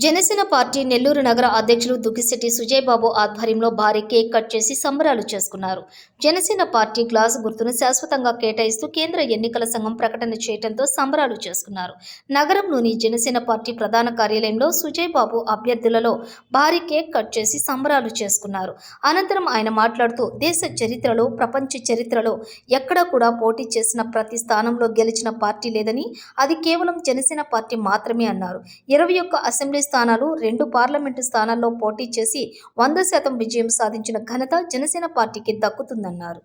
Janasena party Nellore నగర అధ్యక్షులు దుగ్గిశెట్టి సుజయ్ బాబు ఆధ్వర్యంలో భారీ కేక్ కట్ చేసి సంబరాలు చేసుకున్నారు. జనసేన పార్టీ గ్లాసు గుర్తును శాశ్వతంగా కేటాయిస్తూ కేంద్ర ఎన్నికల సంఘం ప్రకటన చేయడంతో సంబరాలు చేసుకున్నారు. నగరంలోని జనసేన పార్టీ ప్రధాన కార్యాలయంలో సుజయ్ బాబు అభ్యర్థులలో భారీ కేక్ కట్ చేసి సంబరాలు చేసుకున్నారు. అనంతరం ఆయన మాట్లాడుతూ దేశ చరిత్రలో, ప్రపంచ చరిత్రలో ఎక్కడా కూడా పోటీ చేసిన ప్రతి స్థానంలో గెలిచిన పార్టీ లేదని, అది కేవలం జనసేన పార్టీ మాత్రమే అన్నారు. 21 అసెంబ్లీ స్థానాలు, 2 పార్లమెంటు స్థానాల్లో పోటీ చేసి 100% విజయం సాధించిన ఘనత జనసేన పార్టీకి దక్కుతుందన్నారు.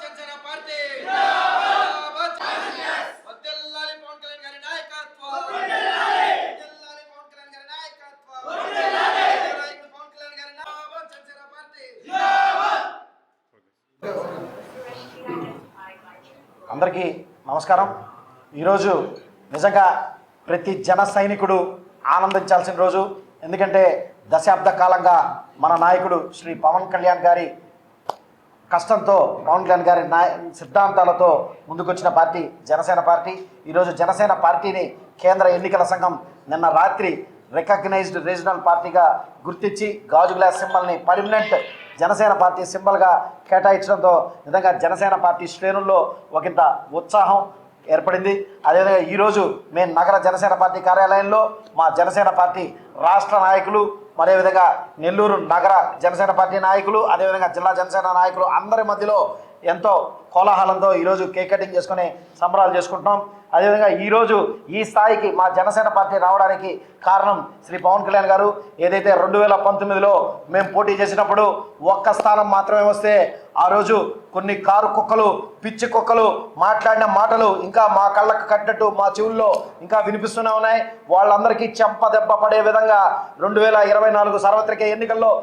జనసేన పార్టీ వర్ధిల్లాలి పవన్ కళ్యాణ్ గారి నాయకత్వం వర్ధిల్లాలి పవన్ కళ్యాణ్ గారి నాయకత్వం వర్ధిల్లాలి పవన్ కళ్యాణ్ గారి నాయకత్వం జనసేన పార్టీ అందరికీ నమస్కారం. ఈరోజు నిజంగా ప్రతి జన సైనికుడు ఆనందించాల్సిన రోజు. ఎందుకంటే దశాబ్ద కాలంగా మన నాయకుడు శ్రీ పవన్ కళ్యాణ్ గారి కష్టంతో, పవన్ కళ్యాణ్ గారి సిద్ధాంతాలతో ముందుకొచ్చిన పార్టీ జనసేన పార్టీ. ఈరోజు జనసేన పార్టీని కేంద్ర ఎన్నికల సంఘం నిన్న రాత్రి రికగ్నైజ్డ్ రీజనల్ పార్టీగా గుర్తించి గాజు గ్లాస్ సింబల్ని పర్మనెంట్ జనసేన పార్టీ సింబల్గా కేటాయించడంతో నిజంగా జనసేన పార్టీ శ్రేణుల్లో ఒకంత ఉత్సాహం ఏర్పడింది. అదేవిధంగా ఈరోజు మేము నగర జనసేన పార్టీ కార్యాలయంలో మా జనసేన పార్టీ రాష్ట్ర నాయకులు, అదేవిధంగా నెల్లూరు నగర జనసేన పార్టీ నాయకులు, అదేవిధంగా జిల్లా జనసేన నాయకులు అందరి మధ్యలో ఎంతో కోలాహలంతో ఈరోజు కేక్ కటింగ్ చేసుకుని సంబరాలు చేసుకుంటున్నాం. అదేవిధంగా ఈరోజు ఈ స్థాయికి మా జనసేన పార్టీ రావడానికి కారణం శ్రీ పవన్ కళ్యాణ్ గారు. ఏదైతే 2019లో మేము పోటీ చేసినప్పుడు ఒక్క స్థానం మాత్రమే వస్తే ఆ రోజు కొన్ని కారు కుక్కలు, పిచ్చి కుక్కలు మాట్లాడిన మాటలు ఇంకా మా కళ్ళకు కట్టినట్టు మా చెవుల్లో ఇంకా వినిపిస్తూనే ఉన్నాయి. వాళ్ళందరికీ చెంప దెబ్బ పడే విధంగా 2024 సార్వత్రిక ఎన్నికల్లో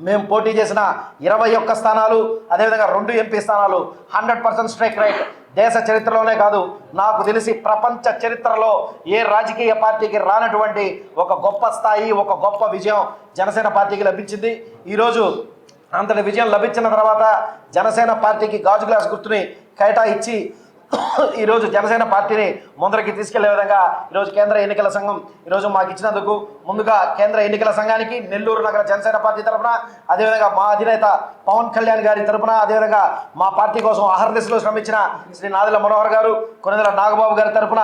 మేము పోటీ చేసిన 21 స్థానాలు, అదేవిధంగా 2 ఎంపీ స్థానాలు 100% స్ట్రైక్ రేట్ దేశ చరిత్రలోనే కాదు, నాకు తెలిసి ప్రపంచ చరిత్రలో ఏ రాజకీయ పార్టీకి రానటువంటి ఒక గొప్ప స్థాయి, ఒక గొప్ప విజయం జనసేన పార్టీకి లభించింది. ఈరోజు అంతటి విజయం లభించిన తర్వాత జనసేన పార్టీకి గాజు గ్లాస్ గుర్తుని కేటాయించి ఈరోజు జనసేన పార్టీని ముందరికి తీసుకెళ్లే విధంగా ఈరోజు కేంద్ర ఎన్నికల సంఘం ఈరోజు మాకు ఇచ్చినందుకు ముందుగా కేంద్ర ఎన్నికల సంఘానికి నెల్లూరు నగర జనసేన పార్టీ తరఫున, అదేవిధంగా మా అధినేత పవన్ కళ్యాణ్ గారి తరఫున, అదేవిధంగా మా పార్టీ కోసం అహర్నిశలో శ్రమించిన శ్రీ నాదెళ్ల మనోహర్ గారు, కొనిదెల నాగబాబు గారి తరఫున,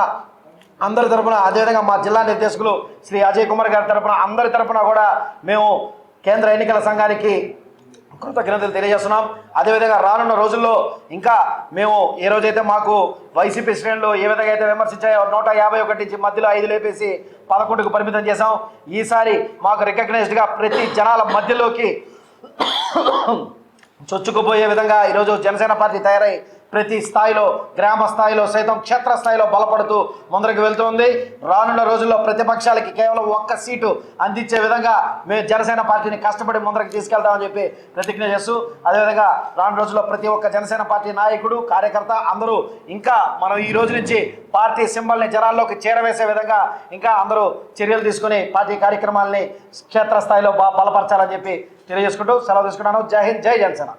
అందరి తరఫున, అదేవిధంగా మా జిల్లా నిర్దేశకులు శ్రీ అజయ్ కుమార్ గారి తరఫున, అందరి తరఫున కూడా మేము కేంద్ర ఎన్నికల సంఘానికి కృతజ్ఞతలు తెలియజేస్తున్నాం. అదేవిధంగా రానున్న రోజుల్లో ఇంకా మేము ఏ రోజైతే మాకు వైసీపీ శ్రేణులు ఏ విధంగా అయితే విమర్శించాయో 151 నుంచి మధ్యలో 5 లేపేసి 11కు పరిమితం చేశాం. ఈసారి మాకు రికగ్నైజ్డ్గా ప్రతి జనాల మధ్యలోకి చొచ్చుకుపోయే విధంగా ఈరోజు జనసేన పార్టీ తయారై ప్రతి స్థాయిలో, గ్రామ స్థాయిలో సైతం క్షేత్ర స్థాయిలో బలపడుతూ ముందరికి వెళ్తుంది. రానున్న రోజుల్లో ప్రతిపక్షాలకి కేవలం 1 సీటు అందించే విధంగా మేము జనసేన పార్టీని కష్టపడి ముందరికి తీసుకెళ్తామని చెప్పి ప్రతిజ్ఞ చేస్తూ, అదేవిధంగా రానున్న రోజుల్లో ప్రతి ఒక్క జనసేన పార్టీ నాయకుడు, కార్యకర్త అందరూ ఇంకా మనం ఈ రోజు నుంచి పార్టీ సింబల్ని జనాల్లోకి చేరవేసే విధంగా ఇంకా అందరూ చర్యలు తీసుకుని పార్టీ కార్యక్రమాలని క్షేత్రస్థాయిలో బలపరచాలని చెప్పి తెలియజేసుకుంటూ సెలవు తీసుకున్నాను. జై హింద్, జై జనసేన.